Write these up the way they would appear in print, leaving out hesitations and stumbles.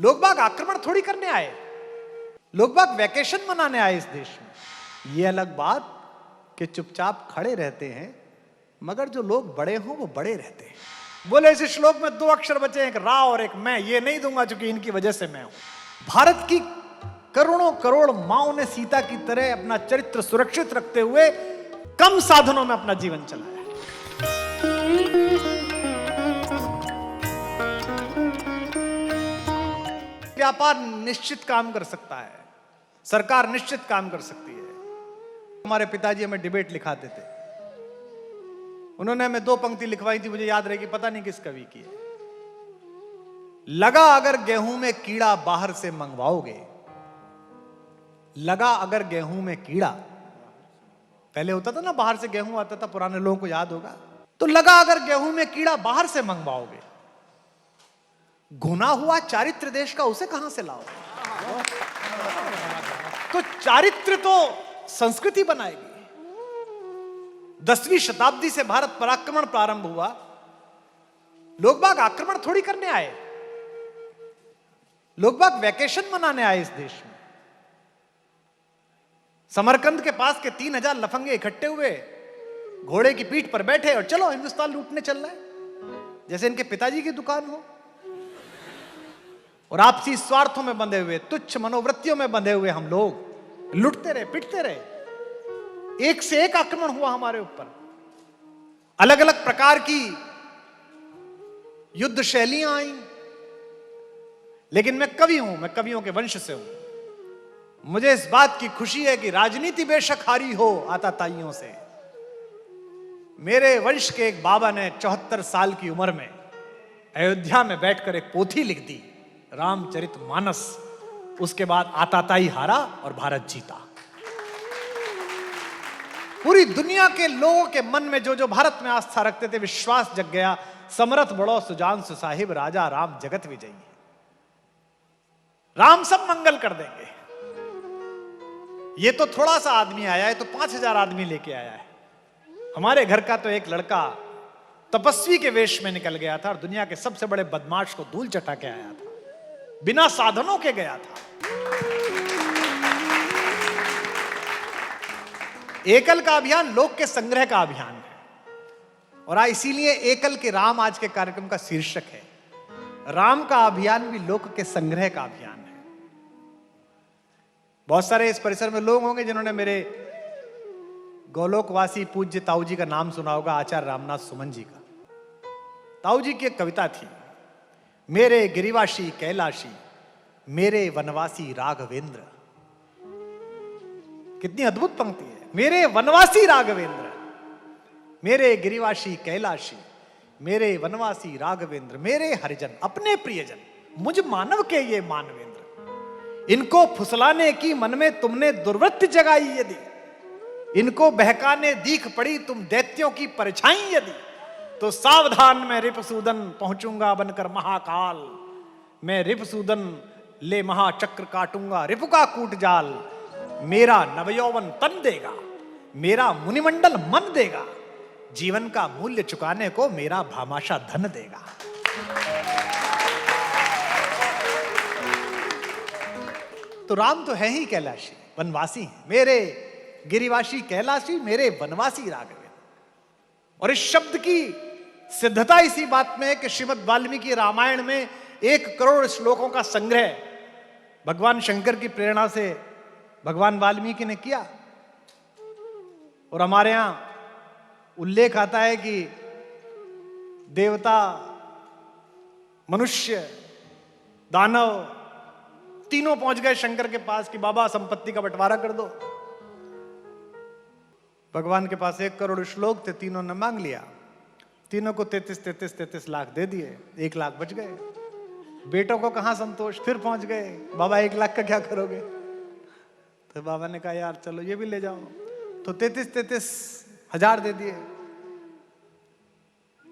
लोग बाग आक्रमण थोड़ी करने आए, लोग बाग वैकेशन मनाने आए इस देश में। ये अलग बात कि चुपचाप खड़े रहते हैं, मगर जो लोग बड़े हों वो बड़े रहते हैं। बोले इस श्लोक में 2 अक्षर बचे, एक रा और एक मैं, ये नहीं दूंगा क्योंकि इनकी वजह से मैं हूं। भारत की करोड़ों करोड़ माओं ने सीता की तरह अपना चरित्र सुरक्षित रखते हुए कम साधनों में अपना जीवन चलाया। व्यापार निश्चित काम कर सकता है, सरकार निश्चित काम कर सकती है। हमारे पिताजी हमें डिबेट लिखाते थे, उन्होंने हमें 2 पंक्ति लिखवाई थी, मुझे याद रहेगी, पता नहीं किस कवि की है। लगा अगर गेहूं में कीड़ा बाहर से मंगवाओगे, लगा अगर गेहूं में कीड़ा, पहले होता था ना बाहर से गेहूं आता था, पुराने लोगों को याद होगा। तो लगा अगर गेहूं में कीड़ा बाहर से मंगवाओगे, गुना हुआ चारित्र देश का उसे कहां से लाओगे? तो चारित्र तो संस्कृति बनाएगी। 10वीं शताब्दी से भारत पर आक्रमण प्रारंभ हुआ, लोग बाग आक्रमण थोड़ी करने आए, लोग बाग वैकेशन मनाने आए इस देश में। समरकंद के पास के 3000 लफंगे इकट्ठे हुए, घोड़े की पीठ पर बैठे और चलो हिंदुस्तान लूटने चल रहे हैं, जैसे इनके पिताजी की दुकान हो। और आपसी स्वार्थों में बंधे हुए, तुच्छ मनोवृत्तियों में बंधे हुए हम लोग लुटते रहे, पिटते रहे। एक से एक आक्रमण हुआ हमारे ऊपर, अलग अलग प्रकार की युद्ध शैलियां आई। लेकिन मैं कवि हूं, मैं कवियों के वंश से हूं। मुझे इस बात की खुशी है कि राजनीति बेशक हारी हो आताताइयों से, मेरे वंश के एक बाबा ने 74 साल की उम्र में अयोध्या में बैठकर एक पोथी लिख दी, रामचरितमानस। उसके बाद आताताई हारा और भारत जीता। पूरी दुनिया के लोगों के मन में जो जो भारत में आस्था रखते थे, विश्वास जग गया, समरथ बड़ो सुजान सुसाहिब, राजा राम जगत विजयी। राम सब मंगल कर देंगे। ये तो थोड़ा सा आदमी आया है, तो 5000 आदमी लेके आया है। हमारे घर का तो एक लड़का तपस्वी के वेश में निकल गया था और दुनिया के सबसे बड़े बदमाश को धूल चटा के आया था, बिना साधनों के गया था। एकल का अभियान लोक के संग्रह का अभियान है, और इसीलिए एकल के राम आज के कार्यक्रम का शीर्षक है। राम का अभियान भी लोक के संग्रह का अभियान है। बहुत सारे इस परिसर में लोग होंगे जिन्होंने मेरे गोलोकवासी पूज्य ताऊ जी का नाम सुना होगा, आचार्य रामनाथ सुमन जी का। ताऊ जी की एक कविता थी, मेरे गिरिवासी कैलाशी, मेरे वनवासी राघवेंद्र। कितनी अद्भुत पंक्ति है। मेरे वनवासी राघवेंद्र, मेरे गिरिवासी कैलाशी, मेरे वनवासी राघवेंद्र, मेरे हरिजन अपने प्रियजन, मुझ मानव के ये मानवेंद्र। इनको फुसलाने की मन में तुमने दुर्वृत्ति जगाई यदि, इनको बहकाने दीख पड़ी तुम दैत्यों की परछाई यदि, तो सावधान मैं रिपुसूदन पहुंचूंगा बनकर महाकाल। मैं रिपुसूदन ले महाचक्र काटूंगा, रिपु का कूट जाल। मेरा नवयौवन तन देगा, मेरा मुनिमंडल मन देगा, जीवन का मूल्य चुकाने को मेरा भामाशा धन देगा। तो राम तो है ही कैलाशी, वनवासी है। मेरे गिरिवासी कैलाशी, मेरे वनवासी राघवेंद्र। और इस शब्द की सिद्धता इसी बात में है कि श्रीमद् वाल्मीकि रामायण में 1 करोड़ श्लोकों का संग्रह भगवान शंकर की प्रेरणा से भगवान वाल्मीकि ने किया। और हमारे यहां उल्लेख आता है कि देवता, मनुष्य, दानव तीनों पहुंच गए शंकर के पास कि बाबा संपत्ति का बंटवारा कर दो। भगवान के पास 1 करोड़ श्लोक थे, तीनों ने मांग लिया। तीनों को 33 लाख दे दिए, 1 लाख बच गए। बेटों को कहां संतोष, फिर पहुंच गए, बाबा 1 लाख का क्या करोगे? तो बाबा ने कहा यार चलो ये भी ले जाओ। तो 33 हजार दे दिए,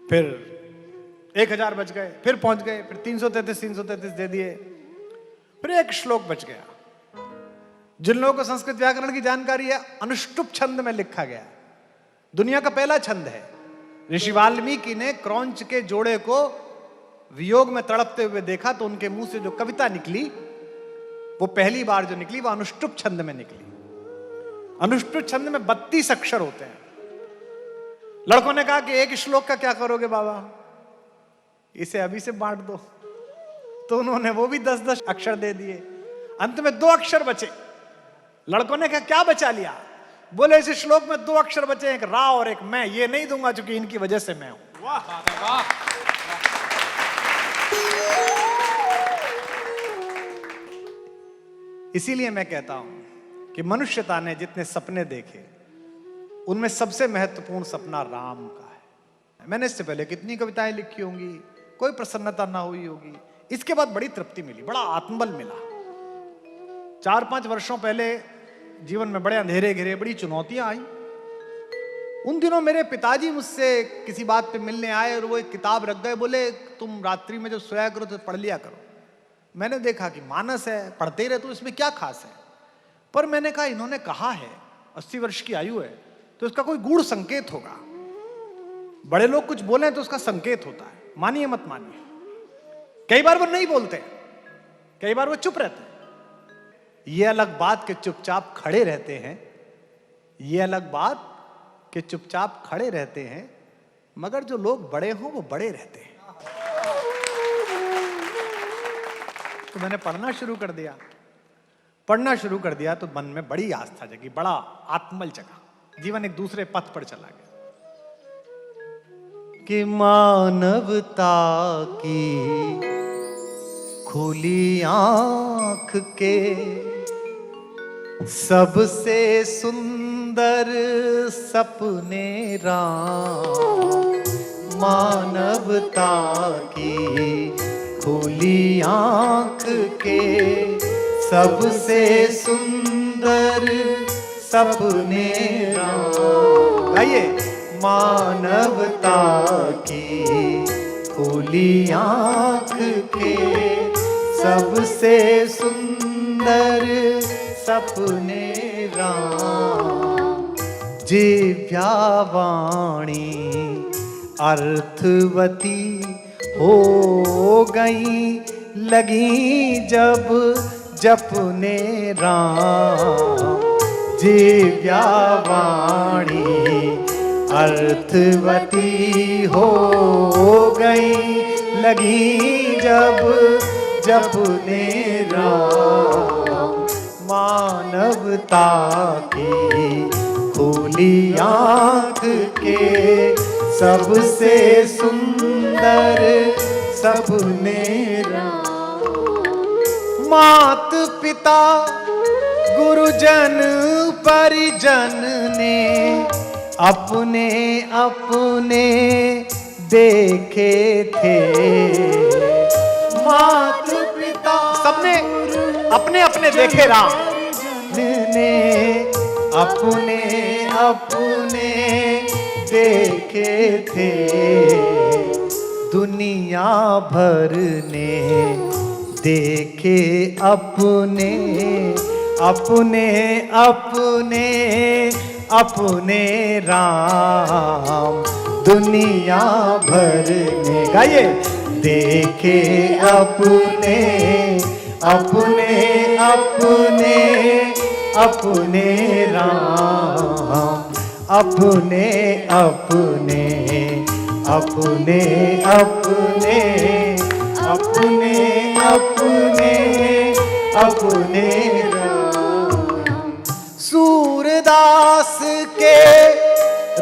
फिर 1000 बच गए, फिर पहुंच गए, फिर 333 दे दिए, फिर 1 श्लोक बच गया। जिन लोगों को संस्कृत व्याकरण की जानकारी है, अनुष्टुप छंद में लिखा गया, दुनिया का पहला छंद है। ऋषि वाल्मीकि ने क्रौंच के जोड़े को वियोग में तड़पते हुए देखा तो उनके मुंह से जो कविता निकली, वो पहली बार जो निकली वो अनुष्टुप छंद में निकली। अनुष्टुप छंद में 32 अक्षर होते हैं। लड़कों ने कहा कि एक श्लोक का क्या करोगे बाबा, इसे अभी से बांट दो। तो उन्होंने वो भी 10-10 अक्षर दे दिए। अंत में 2 अक्षर बचे। लड़कों ने कहा क्या बचा लिया? बोले इस श्लोक में 2 अक्षर बचे, एक रा और एक मैं। ये नहीं दूंगा क्योंकि इनकी वजह से मैं हूं। वाह वाह। इसीलिए मैं कहता हूं कि मनुष्यता ने जितने सपने देखे उनमें सबसे महत्वपूर्ण सपना राम का है। मैंने इससे पहले कितनी कविताएं लिखी होंगी, कोई प्रसन्नता ना हुई होगी। इसके बाद बड़ी तृप्ति मिली, बड़ा आत्मबल मिला। 4-5 वर्षों पहले जीवन में बड़े अंधेरे घिरे, बड़ी चुनौतियां आई। उन दिनों मेरे पिताजी मुझसे किसी बात पे मिलने आए और वो एक किताब रख गए। बोले तुम रात्रि में जब सोया करो तो पढ़ लिया करो। मैंने देखा कि मानस है, पढ़ते ही रहे तो इसमें क्या खास है। पर मैंने कहा इन्होंने कहा है 80 वर्ष की आयु है तो इसका कोई गूढ़ संकेत होगा। बड़े लोग कुछ बोले तो उसका संकेत होता है, मानिए मत मानिए। कई बार वो नहीं बोलते, कई बार वो चुप रहते हैं। ये अलग बात के चुपचाप खड़े रहते हैं, ये अलग बात के चुपचाप खड़े रहते हैं, मगर जो लोग बड़े हों वो बड़े रहते हैं। तो मैंने पढ़ना शुरू कर दिया। पढ़ना शुरू कर दिया तो मन में बड़ी आस्था जगी, बड़ा आत्मबल जगा। जीवन एक दूसरे पथ पर चला गया कि मानवता की खुली आंख के सबसे सुंदर सपने राम। मानवता की खुली आंख के सबसे सुंदर सपने राम। गाइए, मानवता की खुली आंख के सबसे सुंदर सपने राम। जिव्यावाणी अर्थवती हो गई लगी जब जपने राम। जिव्यावाणी अर्थवती हो गई लगी जब जपने राम। मानवता की खुली आंख के सबसे सुंदर सपने राम। मात पिता गुरुजन परिजन ने अपने अपने देखे थे। मात पिता सबने अपने अपने देखे राम ने अपने अपने देखे थे। दुनिया भर ने देखे अपने अपने अपने अपने राम। दुनिया भर ने, गाइए, देखे अपने अपने अपने अपने राम। अपने अपने अपने अपने अपने अपने अपने राम। सूरदास के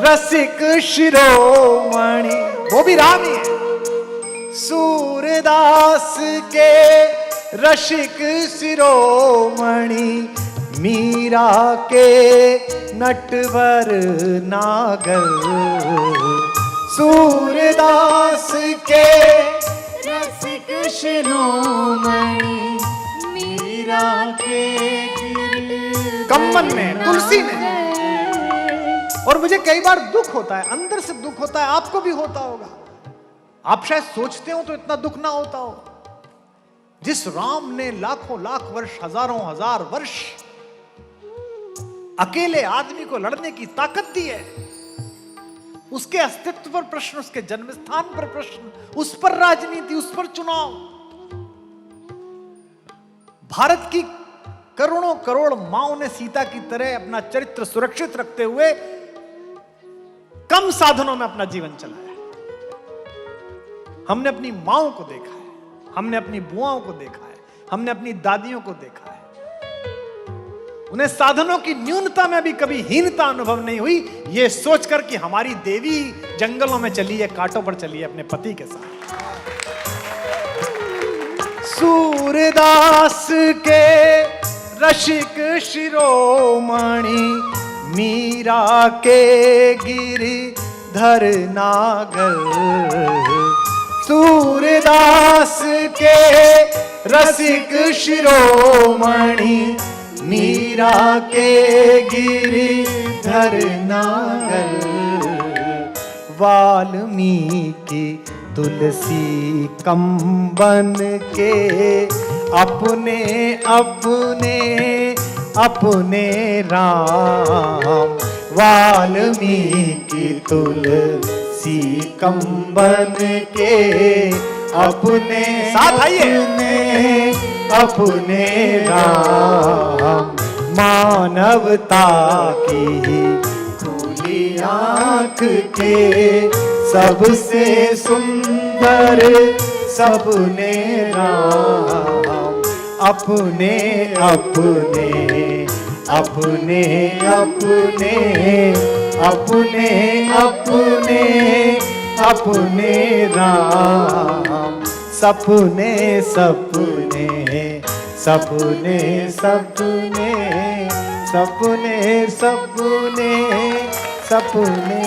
रसिक शिरोमणि, वो भी राम ही है। सूरदास के रसिक शिरोमणि मीरा के नटवर नागर। सूरदास के रसिक शिरोमणि मीरा के कम्मन में, तुलसी में। और मुझे कई बार दुख होता है, अंदर से दुख होता है, आपको भी होता होगा। आप शायद सोचते हो तो इतना दुख ना होता हो। जिस राम ने लाखों लाख वर्ष, हजारों हजार वर्ष अकेले आदमी को लड़ने की ताकत दी है, उसके अस्तित्व पर प्रश्न, उसके जन्म स्थान पर प्रश्न, उस पर राजनीति, उस पर चुनाव। भारत की करोड़ों करोड़ माओं ने सीता की तरह अपना चरित्र सुरक्षित रखते हुए कम साधनों में अपना जीवन चलाया। हमने अपनी माओं को देखा है, हमने अपनी बुआओं को देखा है, हमने अपनी दादियों को देखा है। उन्हें साधनों की न्यूनता में भी कभी हीनता अनुभव नहीं हुई, यह सोचकर कि हमारी देवी जंगलों में चली है, कांटों पर चली है अपने पति के साथ। सूरदास के रसिक शिरोमणि मीरा के गिरधर नागर। सूरदास के रसिक शिरोमणि मीरा के गिरधर नागर। वाल्मीकि तुलसी कंबन के अपने अपने अपने राम। वाल्मीकि तुलसी कंबन के अपने साथ आइए। अपने राम। मानवता की खुली आंख के सबसे सुंदर सपने राम। अपने अपने अपने अपने अपने अपने अपने राम। सपने सपने सपने सपने सपने सपने सपने